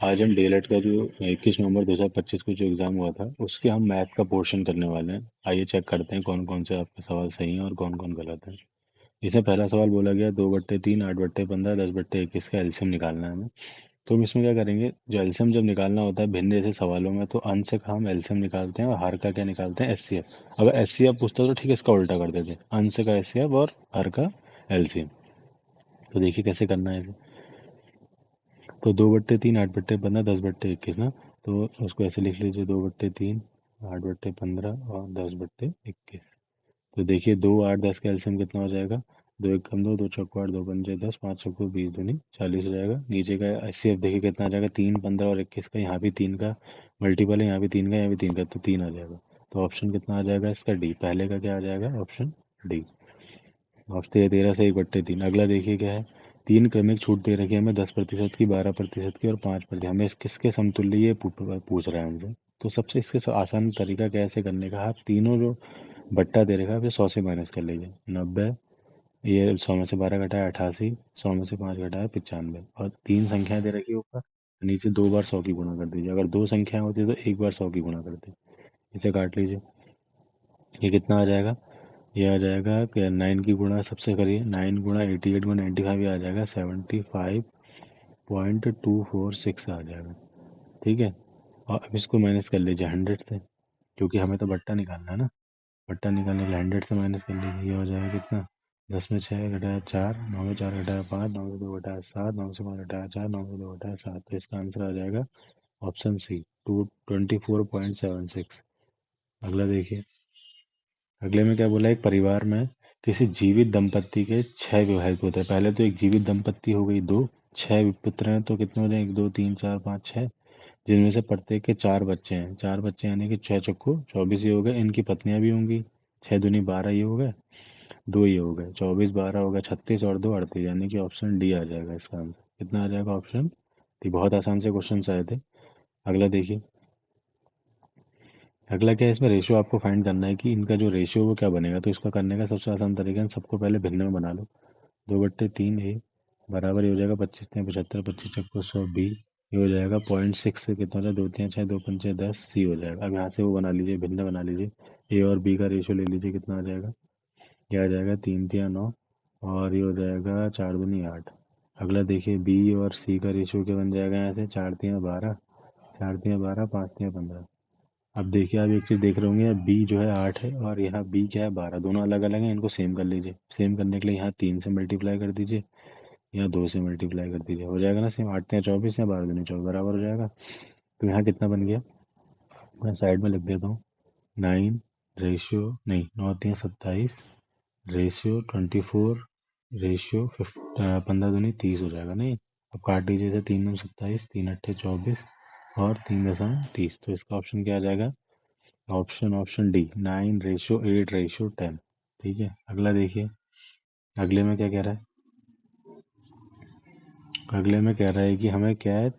आज हम डीएलएड का जो 21 नवंबर 2025 को जो एग्ज़ाम हुआ था उसके हम मैथ का पोर्शन करने वाले हैं। आइए चेक करते हैं कौन कौन से आपके सवाल सही हैं और कौन कौन गलत है। इसमें पहला सवाल बोला गया 2/3 8/15 10/21 का एलसीएम निकालना है हमें। तो हम इसमें क्या करेंगे, जो एलसीएम जब निकालना होता है भिन्न जैसे सवालों में, तो अंश का हम एलसीएम निकालते हैं और हर का क्या निकालते हैं, एचसीएफ। अगर एचसीएफ पूछता तो ठीक है, इसका उल्टा कर देते, अंश का एचसीएफ और हर का एलसीएम। तो देखिए कैसे करना है इसे। तो 2/3 8/15 10/21 ना। तो उसको ऐसे लिख लीजिए, 2/3 8/15 और 10/21। तो देखिए 2 8 10 का एलसीएम कितना हो जाएगा, 2 1 कम 2 2 चौको 8 2 5 10 5 चौको 20 40 हो जाएगा। नीचे का एचसीएफ देखिए कितना आ जाएगा, 3 15 और 21 का, यहाँ भी 3 का मल्टीपल है, यहाँ भी 3 का, यहाँ भी 3 का, तो 3 आ जाएगा। तो ऑप्शन कितना आ जाएगा इसका, डी। पहले का क्या आ जाएगा, ऑप्शन डी। हफ्ते 13 से 1/3। अगला देखिए क्या है, तीन क्रमिक छूट दे रखी है हमें, 10% की, 12% की और 5%। हमें इस किसके समतुल्य ये पूछ रहा है हमसे। तो सबसे इसके आसान तरीका कैसे करने का, आप तीनों जो बट्टा दे रखा है फिर 100 से माइनस कर लीजिए। 90, ये 100 में से 12 घटाया 88, 100 में से 5 घटाया 95, और तीन संख्याएं दे रखी है ऊपर, नीचे दो बार 100 की गुणा कर दीजिए। अगर दो संख्याएं होती तो एक बार 100 की गुणा करते। इसे काट लीजिए, ये कितना आ जाएगा, ये आ जाएगा कि 9 की गुणा सबसे करिए, 9 गुणा 88 गुणा 95, ये आ जाएगा 75.246 आ जाएगा। ठीक है। और अब इसको माइनस कर लीजिए 100 से, क्योंकि हमें तो बट्टा निकालना है ना। बट्टा निकालने के लिए 100 से माइनस कर लीजिए, ये हो जाएगा कितना, 10 में 6 घटाया 4, 9 में 4 घटाया 5, 9 में 2 घटाया 7, 9 से 5 घटाया 4, 9 में 2 घटाया 7। तो इसका आंसर आ जाएगा ऑप्शन सी, 24.76। अगला देखिए, अगले में क्या बोला, एक परिवार में किसी जीवित दंपत्ति के 6 विवाहित पुत्र हैं। पहले तो एक जीवित दंपत्ति हो गई, दो, 6 पुत्र हैं, तो कितने हो जाए, 1 2 3 4 5 6, जिनमें से प्रत्येक के 4 बच्चे हैं। 4 बच्चे यानी कि 6 चौको 24 ये हो गए, इनकी पत्नियां भी होंगी। 6 दूनी 12 ये हो गए, दो ये हो गए, 24 12 हो गए 36 और दो 38, यानी कि ऑप्शन डी आ जाएगा इसका आंसर। कितना आ जाएगा, ऑप्शन डी। बहुत आसान से क्वेश्चन आए थे। अगला देखिए, अगला क्या है, इसमें रेशियो आपको फाइंड करना है कि इनका जो रेशियो वो क्या बनेगा। तो इसका करने का सबसे आसान तरीका है, सबको पहले भिन्न में बना लो। 2/3 ए बराबर, ये हो जाएगा 25 3 75, 25 चक्को 100 बी, ये हो जाएगा 0.6 से कितना हो जाए, 2 3 6 2 5 10 सी हो जाएगा। अब यहाँ से वो बना लीजिए, भिन्न बना लीजिए, ए और बी का रेशियो ले लीजिए, कितना आ जाएगा, ये आ जाएगा 3 3 9, और ये हो जाएगा 4 दूनी 8। अगला देखिए, बी और सी का रेशियो क्या बन जाएगा, यहाँ से 4 3 12, 4 3 12 5 3 15। अब देखिए, आप एक चीज़ देख रहे होंगे, बी जो है 8 है और यहाँ बी क्या है 12, दोनों अलग अलग हैं, इनको सेम कर लीजिए। सेम करने के लिए यहाँ 3 से मल्टीप्लाई कर दीजिए, यहाँ 2 से मल्टीप्लाई कर दीजिए, हो जाएगा ना सेम। 8 3 24 या 12 दूनी 24 बराबर हो जाएगा। तो यहाँ कितना बन गया, मैं साइड में लिख देता हूँ, 9 रेशियो नहीं, 9 3 27 रेशियो 24 रेशियो 15 दूनी 30 हो जाएगा नहीं। अब काट दीजिए इसे, 3 9 27, 3 8 24 और 3 10 30। तो इसका ऑप्शन क्या आ जाएगा, ऑप्शन डी, 9:8:10। ठीक है। अगला देखिए, अगले में क्या कह रहा है, अगले में कह रहा है कि हमें क्या है,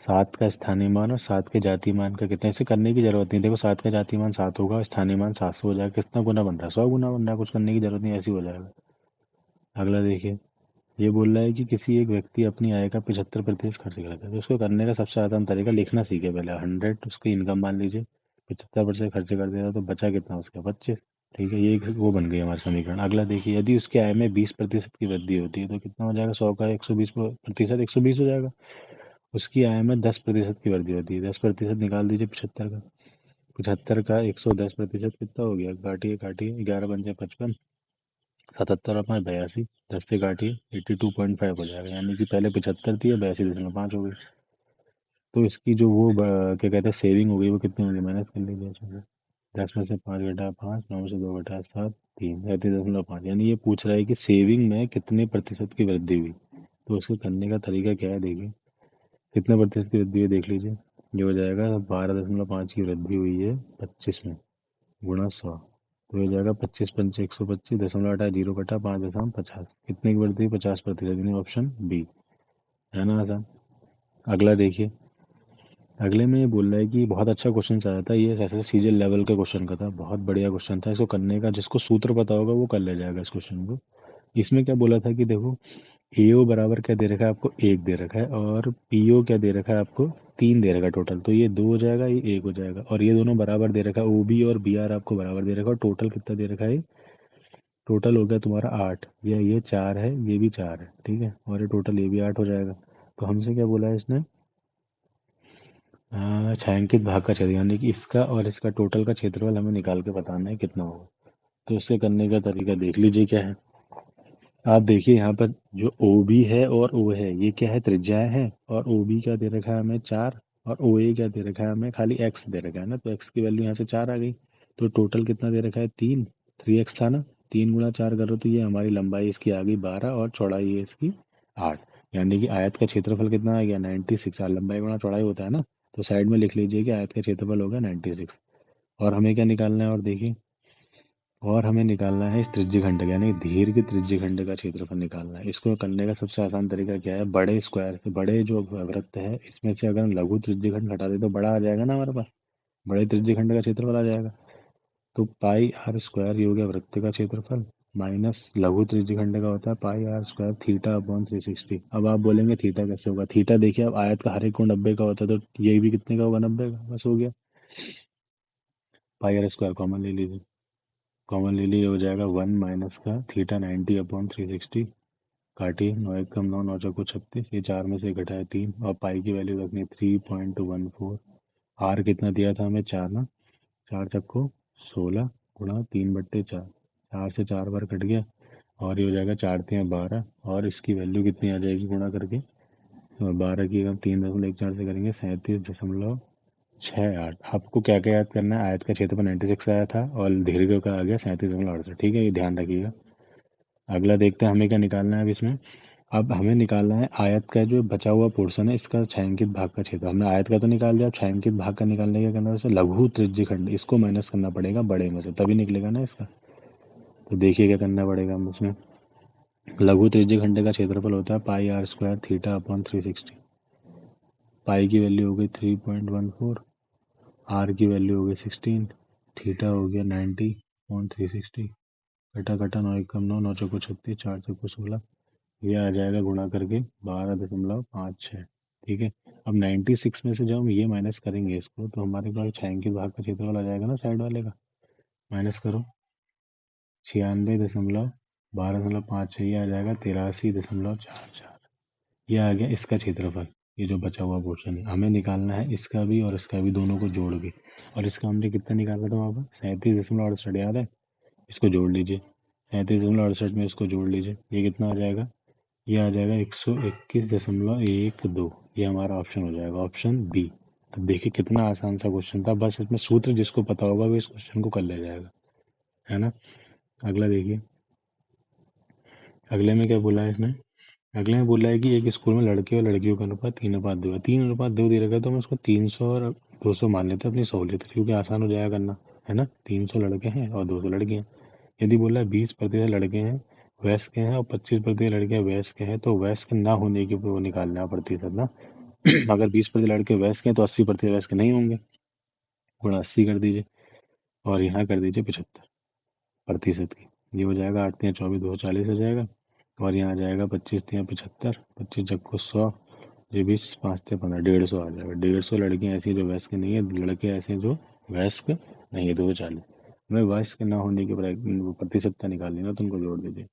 7 का स्थानीय मान और 7 के जातीय मान का कितना, इसे करने की जरूरत नहीं। देखो 7 का जातीय मान 7 होगा, स्थानीय मान 700 हो जाएगा। कितना गुना बन रहा है, 100 गुना बन रहा है, कुछ करने की जरूरत नहीं, ऐसे ही हो जाएगा। अगला देखिए, ये बोल रहा है कि किसी एक व्यक्ति अपनी आय का 75% खर्च करता है। तो उसको करने का सबसे आसान तरीका, लिखना सीखे पहले। 100 उसकी इनकम मान लीजिए, 75% खर्च कर देगा, तो बचा कितना उसका, 25। ठीक है, ये एक वो बन गई हमारा समीकरण। अगला देखिए, यदि उसकी आय में 20% की वृद्धि होती है, तो कितना हो जाएगा, 100 का 120%, 120 हो जाएगा। उसकी आय में 10% की वृद्धि होती है, 10% निकाल दीजिए 75 का। 75 का 110% कितना हो गया, काटिए काटिए, 11 5 55, 77 और 5 82, 10 से काटिए, 82.5 हो जाएगा। यानी कि पहले 75 थी और 82.5 हो गई। तो इसकी जो वो क्या कहते हैं सेविंग हो गई, वो कितनी होगी, माइनस कर लीजिए इसमें से। 10 में से 5 घटा 5, 9 में से 2 घटा 7, 3, 37.5। यानी ये पूछ रहा है कि सेविंग में कितने प्रतिशत की वृद्धि हुई। तो उसको करने का तरीका क्या है, देखिए कितने प्रतिशत की वृद्धि है, देख लीजिए। ये हो जाएगा 12.5 की वृद्धि हुई है 25 में, गुणा 100। तो ये हो जाएगा 25 5 125, 0.8 जीरो कटा 5.50, कितने की वृद्धि, 50%, यानी ऑप्शन बी है ना आसान। अगला देखिए, अगले में ये बोल रहा है कि बहुत अच्छा क्वेश्चन आया था, ये ऐसे सीजन लेवल के क्वेश्चन का था, बहुत बढ़िया क्वेश्चन था। इसको करने का जिसको सूत्र पता होगा वो कर ले जाएगा इस क्वेश्चन को। इसमें क्या बोला था कि देखो, एओ बराबर क्या दे रखा है आपको, 1 दे रखा है, और पीओ क्या दे रखा है आपको, तीन दे रखा टोटल, तो ये दो हो जाएगा, ये एक हो जाएगा, और ये दोनों बराबर दे रखा है, ओ बी और बी आर आपको बराबर दे रखा है, और टोटल कितना दे रखा है? टोटल हो गया तुम्हारा 8, ये 4 है, ये भी 4 है, ठीक है, और ये टोटल ये भी 8 हो जाएगा। तो हमसे क्या बोला है इसने? छायांकित भाग का क्षेत्र, यानी कि इसका और इसका टोटल का क्षेत्रफल हमें निकाल के बताना है कितना होगा। तो इससे करने का तरीका देख लीजिए क्या है। आप देखिए यहाँ पर जो ओ बी है और ओ है, ये क्या है? त्रिज्याएं हैं, और ओ बी क्या दे रखा है हमें? 4, और ओ ए क्या दे रखा है हमें? खाली एक्स दे रखा है ना, तो एक्स की वैल्यू यहाँ से 4 आ गई। तो टोटल कितना दे रखा है? 3, 3x था ना, 3 × 4 करो तो ये हमारी लंबाई इसकी आ गई 12 और चौड़ाई है इसकी 8। यानी कि आयत का क्षेत्रफल कितना आ गया? 96। लंबाई गुणा चौड़ाई होता है ना, तो साइड में लिख लीजिए कि आयत का क्षेत्रफल होगा 96। और हमें क्या निकालना है? और देखिए, और हमें निकालना है इस त्रिज्यखंड का, यानी दीर्घ त्रिज्यखंड का क्षेत्रफल निकालना है। इसको करने का सबसे आसान तरीका क्या है? बड़े स्क्वायर से, बड़े जो वृत्त है इसमें से अगर हम लघु त्रिज्यखंड घटा दे तो बड़ा आ जाएगा ना हमारे पास, बड़े त्रिज्यखंड का क्षेत्रफल आ जाएगा। तो पाई आर स्क्वायर ये हो गया वृत्त का क्षेत्रफल, माइनस लघु त्रिज्यखंड का होता है पाई आर स्क्वायर थीटा अपॉन 360। अब आप बोलेंगे थीटा कैसे होगा? थीटा देखिए, अब आयत का हर एक कोण 90 का होता है, तो ये भी कितने का होगा? 90 का, बस हो गया। पाई आर स्क्वायर कॉमन ले लीजिए, कॉमन ले लिए, हो जाएगा 1 माइनस का थीटा 90 अपॉन 360, काटिए, 9 एक कम 9, 9 चौको 36, ये 4 में से घटाए 3, और पाई की वैल्यू रखनी 3.14। आर कितना दिया था हमें? 4 ना, 4 चक्को 16 गुणा 3/4, 4 से 4 बार कट गया, और ये हो जाएगा 4 3 12, और इसकी वैल्यू कितनी आ जाएगी गुणा करके? 12 की हम 3.14 से करेंगे 37.68। आपको क्या क्या याद करना है? आयत का क्षेत्रफल 96 आया था, और दीर्घ का आ गया 37.68, ठीक है, ये ध्यान रखिएगा। अगला देखते हैं हमें क्या निकालना है अब इसमें। अब हमें निकालना है आयत का जो बचा हुआ पोर्शन है इसका छायांकित भाग का क्षेत्र। हमने आयत का तो निकाल लिया, अब छायांकित भाग का निकालने का करना है लघु त्रिज्यखंड, इसको माइनस करना पड़ेगा बड़े में से, तभी निकलेगा ना इसका। तो देखिए क्या करना पड़ेगा हम इसमें। लघु त्रिज्यखंड का क्षेत्रफल होता है पाई आर स्क्वायर थीटा अपॉन 360। पाई की वैल्यू हो गई 3.14, आर की वैल्यू हो गई 16, थीटा हो गया 90 अपॉन 360, कटा कटा 9 एकम 9, 9 चौको 36, 4 चौको 16, ये आ जाएगा गुणा करके 12.56, ठीक है। अब 96 में से जब हम ये माइनस करेंगे इसको, तो हमारे पास छायांकित भाग का क्षेत्रफल आ जाएगा ना साइड वाले का। माइनस करो, 96.1256, ये आ जाएगा 83.44, ये आ गया इसका क्षेत्रफल। ये जो बचा हुआ पोर्शन है हमें निकालना है इसका भी और इसका भी, दोनों को जोड़ के। और इसका हमने कितना निकाला था वहाँ पर? 37.68, याद है? इसको जोड़ लीजिए, 37.68 में इसको जोड़ लीजिए, ये कितना आ जाएगा? ये आ जाएगा 121.12, ये हमारा ऑप्शन हो जाएगा, ऑप्शन बी। अब देखिए कितना आसान सा क्वेश्चन था, बस इसमें सूत्र जिसको पता होगा वो इस क्वेश्चन को कर ले जाएगा, है ना। अगला देखिए, अगले में क्या बोला है इसने? अगले में बोला है कि एक स्कूल में लड़के और लड़कियों का अनुपात 3:2 है। 3:2 दे रखा है, तो हम उसको 300 और 200 मान लेते हैं अपनी सहूलियत से, क्योंकि आसान हो जाएगा करना, है ना। 300 लड़के हैं और 200 लड़कियां। यदि बोला 20% लड़के हैं वयस्क हैं और 25% लड़कियां वयस्क हैं, तो वयस्क ना होने की वो निकालना प्रतिशत ना। अगर 20% लड़के वयस्क हैं तो 80% वयस्क नहीं होंगे, गुणा 80 कर दीजिए, और यहाँ कर दीजिए 75% की। ये हो जाएगा 8 3 24, 240 हो जाएगा, और यहाँ आ जाएगा 25 3 75, 25 चक्को 100, ये 20 5 3 15, 150 आ जाएगा। 150 लड़कियाँ ऐसी जो वयस्क नहीं है, लड़के ऐसे हैं जो वयस्क नहीं है, 240। हमें वयस्क ना होने की प्रतिशतता निकालनी ना, तो उनको जोड़ दीजिए।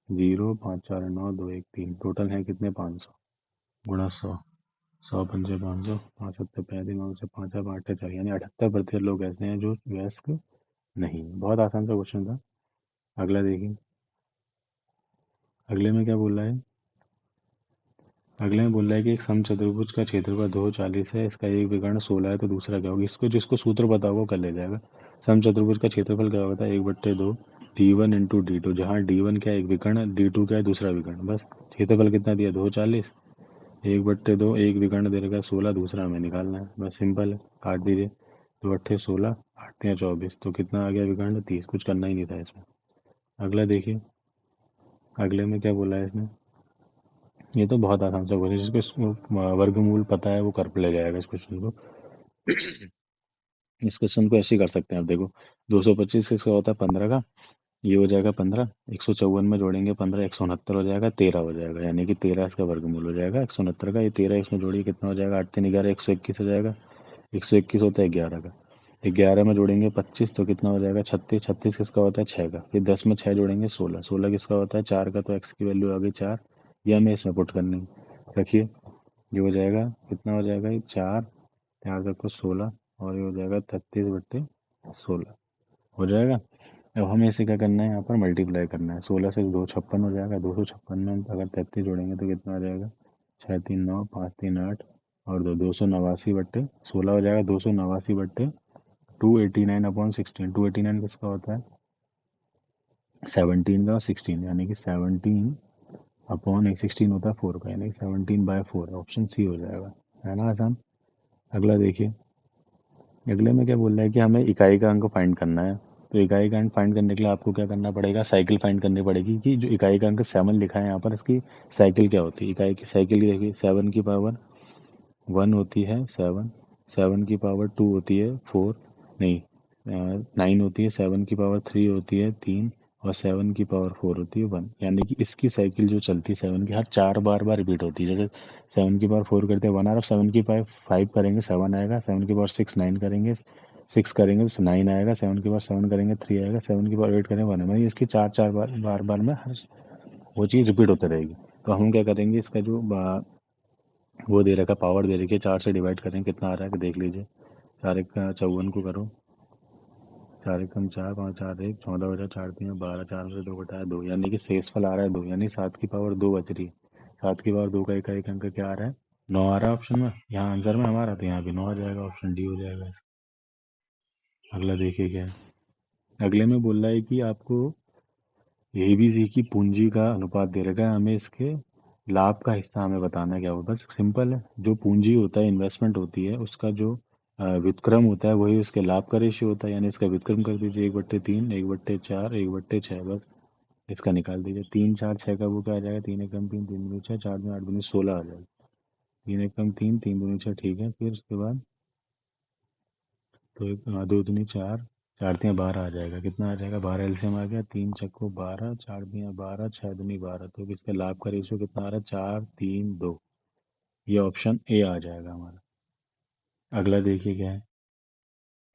0 5 4 9 2 1 3, टोटल है कितने? 500, गुणा 100, 100 पंजे 500, 5 7 35, 9 से 5 8 4, यानी 78% लोग ऐसे हैं जो वयस्क नहीं है। बहुत आसान सा क्वेश्चन था। अगला देखिए, अगले में क्या बोला है? अगले में बोल रहा है कि एक समचतुर्भुज का क्षेत्रफल 240 है, इसका एक विकर्ण 16 है, तो दूसरा क्या होगा? इसको जिसको सूत्र पता होगा वो कर ले जाएगा। समचतुर्भुज का क्षेत्रफल क्या होता है? 1/2 d1 इंटू d2, जहाँ d1 क्या है? एक विकर्ण, d2 क्या है? दूसरा विकर्ण। बस क्षेत्रफल कितना दिया? 240, 1/2, एक विकर्ण दे रखा 16, दूसरा हमें निकालना है, बस सिंपल है, काट दीजिए। 2 8 16, 8 3 24, तो कितना आ गया विकर्ण? 30, कुछ करना ही नहीं था इसमें। अगला देखिए, अगले में क्या बोला है इसने? ये तो बहुत आसान सा क्वेश्चन, जिसको वर्गमूल पता है वो कर ले जाएगा इस क्वेश्चन को। इस क्वेश्चन को ऐसे ही कर सकते हैं आप, देखो 225 किसका होता है? 15 का, ये हो जाएगा 15, 154 में जोड़ेंगे 15, 169 हो जाएगा, 13 हो जाएगा, यानी कि 13 इसका वर्गमूल हो जाएगा 169 का। ये 13 इसमें जोड़िए कितना हो जाएगा, 8 3 11, 121 हो जाएगा। 121 होता है 11 का। 11 में जोड़ेंगे 25 तो कितना हो जाएगा, 36। 36 किसका होता है, 6 का। फिर 10 में 6 जोड़ेंगे 16। 16 किसका होता है, 4 का। तो एक्स की वैल्यू आ गई 4। ये हमें इसमें पुट करनी है। रखिए, ये हो जाएगा कितना हो जाएगा, ये 4, 4 तक 16, और ये हो जाएगा 33/16 हो जाएगा। अब हमें इसे क्या करना है, यहाँ पर मल्टीप्लाई करना है। 16 से 2 56 हो जाएगा। 256 में अगर 33 जोड़ेंगे तो कितना आ जाएगा, 6 3 9, 5 3 8, और 289/16 हो जाएगा। 289/16। 289 किसका होता है, 17 का, 16, यानी कि 17/16 होता है 4 का, यानी कि 17/4। ऑप्शन सी हो जाएगा, है ना आसान। अगला देखिए, अगले में क्या बोल रहा है कि हमें इकाई का अंक फाइंड करना है। तो इकाई का अंक फाइंड करने के लिए आपको क्या करना पड़ेगा, साइकिल फाइंड करनी पड़ेगी कि जो इकाई का अंक 7 लिखा है यहाँ पर, इसकी साइकिल क्या होती है। इकाई की साइकिल की देखिए, 7 की पावर 1 होती है 7, 7 की पावर 2 होती है 4, नहीं 9 होती है, 7 की पावर 3 होती है 3, और 7 की पावर 4 होती है 1। यानी कि इसकी साइकिल जो चलती है 7 की, हर 4 बार बार रिपीट होती है। जैसे 7 की पावर 4 करते हैं 1 आर, 7 की पावर 5 करेंगे 7 आएगा, 7 की पावर 6 9 करेंगे 6 करेंगे तो 9 आएगा, 7 की पावर 7 करेंगे 3 आएगा, 7 की पावर 8 करेंगे 1 आएगा। इसकी चार चार बार में हर वो चीज़ रिपीट होती रहेगी। तो हम क्या करेंगे, इसका जो वो दे रखा, पावर दे रखी है, 4 से डिवाइड करें कितना आ रहा है कि देख लीजिए। 4 एक 54 को करो, 4 एकम 4, 5 4 1, 14 बचा, 4 3 12, 4 में से 2 घटाया 2, यानी कि शेषफल आ रहा है 2, यानी 7 की पावर 2 बच रही है। 7 की पावर 2 का एक अंक क्या आ रहा है, 9 आ रहा है ऑप्शन में। यहाँ आंसर में हमारा, तो यहाँ भी 9 आ जाएगा, ऑप्शन डी हो जाएगा इसका। अगला देखिए क्या है, अगले में बोल रहा है कि आपको एबीसी की पूंजी का अनुपात दे रखा है, हमें इसके लाभ का हिस्सा हमें बताना है। क्या हो, बस सिंपल है। जो पूंजी होता है, इन्वेस्टमेंट होती है, उसका जो व्युत्क्रम होता है वही उसके लाभ का रेशियो होता है। यानी इसका व्युत्क्रम कर दीजिए, 1/3, 1/4, 1/6, बस इसका निकाल दीजिए। 3 4 6 का वो क्या आ जाएगा, 3 एकम 3, 3 दूनी 6, 4 में 8 दूनी 16 आ जाएगा। 3 एकम 3, 3 दूनी 6, ठीक है। फिर उसके बाद तो एक 2 दूनी 4, 4 तियाँ 12 आ जाएगा। कितना आ जाएगा, 12 एलसीएम आ गया, 3 चक्को 12, 4 तियाँ 12, 6 दूनी 12। तो इसका लाभ का रेशियो कितना आ रहा है, 4 3 2। ये ऑप्शन ए आ जाएगा हमारा। अगला देखिए क्या है,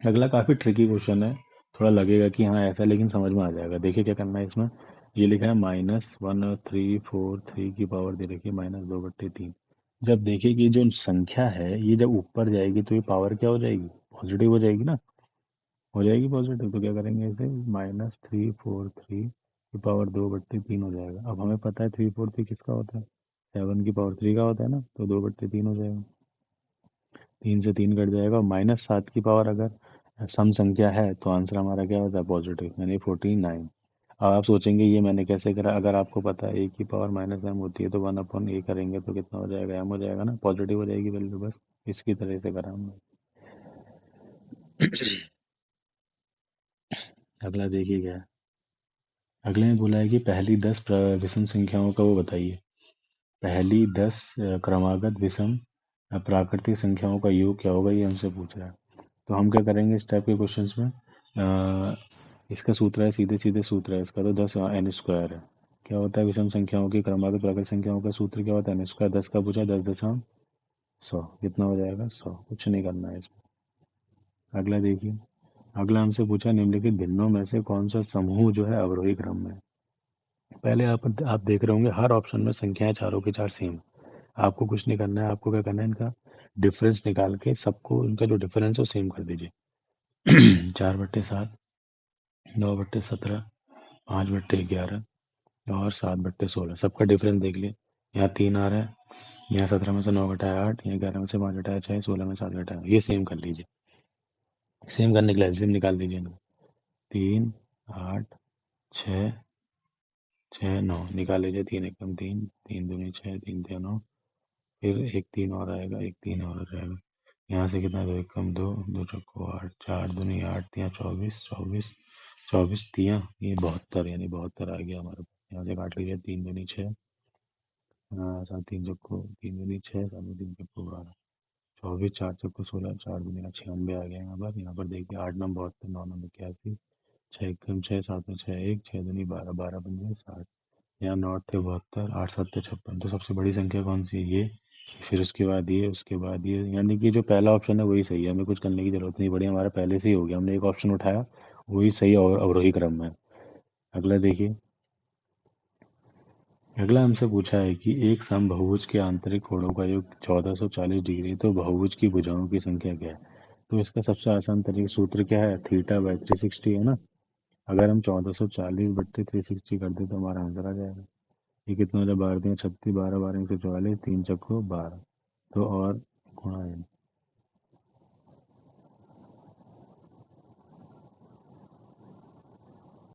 अगला काफ़ी ट्रिकी क्वेश्चन है। थोड़ा लगेगा कि हाँ ऐसा है, लेकिन समझ में आ जाएगा। देखिए क्या करना है इसमें। ये लिखा है -1 3 4 3 की पावर दे रखी है -2/3। जब देखिए कि जो संख्या है ये जब ऊपर जाएगी तो ये पावर क्या हो जाएगी, पॉजिटिव हो जाएगी ना। हो जाएगी पॉजिटिव, तो क्या करेंगे इसे, -3 4 3 की पावर 2/3 हो जाएगा। अब हमें पता है 3 4 3 किसका होता है, 7 की पावर 3 का होता है ना, तो 2/3 हो जाएगा। 3 से 3 कट जाएगा, और -7 की पावर अगर सम संख्या है तो आंसर हमारा क्या होता है, पॉजिटिव, यानी 49। अब आप सोचेंगे ये मैंने कैसे करा, अगर आपको पता है ए की पावर -m होती है तो 1/a करेंगे तो कितना हो जाएगा, m हो जाएगा ना, पॉजिटिव हो जाएगी वैल्यू। बस इसकी तरह से करा हमने। अगला देखिए क्या है, अगले में बोला है कि पहली 10 विषम संख्याओं का वो बताइए। पहली 10 क्रमागत विषम प्राकृतिक संख्याओं का योग क्या होगा, ये हमसे पूछ रहा है। तो हम क्या करेंगे इस टाइप के क्वेश्चंस में, इसका सूत्र है, सीधे सीधे सूत्र है इसका, तो 10 n² है। क्या होता है विषम संख्याओं की क्रमागत प्राकृतिक संख्याओं का सूत्र, क्या होता है n²। 10 का पूछा, 10 दशम 100, कितना हो जाएगा 100। कुछ नहीं करना है इसमें। अगला देखिए, अगला हमसे पूछा निम्नलिखित भिन्नों में से कौन सा समूह जो है अवरोही क्रम में है। पहले आप देख रहे होंगे हर ऑप्शन में संख्याएं चारों की चार सेम। आपको कुछ नहीं करना है, आपको क्या करना है, इनका डिफरेंस निकाल के सबको, इनका जो डिफरेंस है वो सेम कर दीजिए। 4/7, 9/17, 5/11, और 7/16, सबका डिफरेंस देख लिए। यहाँ 3 आ रहा है, यहाँ 17 में से 9 घटाया 8, यहाँ 11 में से 5 घटाया 6, 16 में 7 घटाया, ये सेम कर लीजिए। सेम करने के लिए एलसीएम निकाल दीजिए इनका। 3 8 6, 6 9 निकाल लीजिए। 3 एकम 3, 3 दूनी 6, 3 तिया 9, फिर एक 3 और आएगा, एक 3 और आ जाएगा। यहाँ से कितना, 2 एकम 2, 2 चौको 8, 4 दूनी 8 तिया 24, 24, 24 तिया ये 72, यानी 72 आ गया हमारे पास। यहाँ से काट लीजिए, 3 दूनी 6, 7 3 चौको 3 दूनी 6, 7 3 चौको 12, 24 4 चौको 16, 4 दूनी 96 आ गया यहाँ पर। यहाँ पर देखिए 8 9 72, 9 9 81, छः एकम छः, सात में छः एक, छः दूनी बारह, बारह पंजे 60। यहाँ 9 थे 72, 8 7 थे 56। तो सबसे बड़ी संख्या कौन सी है? ये। फिर उसके बाद ये, उसके बाद ये, यानी कि जो पहला ऑप्शन है वही सही है, हमें कुछ करने की जरूरत नहीं पड़ी, हमारा पहले से ही हो गया, हमने एक ऑप्शन उठाया, वही सही और अवरोही क्रम में है। अगला देखिए। अगला हमसे पूछा है कि एक समबाहुभुज के आंतरिक कोणों का योग 1440 डिग्री, तो बहुभुज की भुजाओं की संख्या क्या है? तो इसका सबसे आसान तरीका सूत्र क्या है? थीटा बाई 360 है ना। अगर हम 1440 बट्टे 360 कर दे तो हमारा आंसर आ जाएगा। ये कितना हो जाए? 12 3 36, 12 12 144, 3 चक्को 12। तो और गुणा है,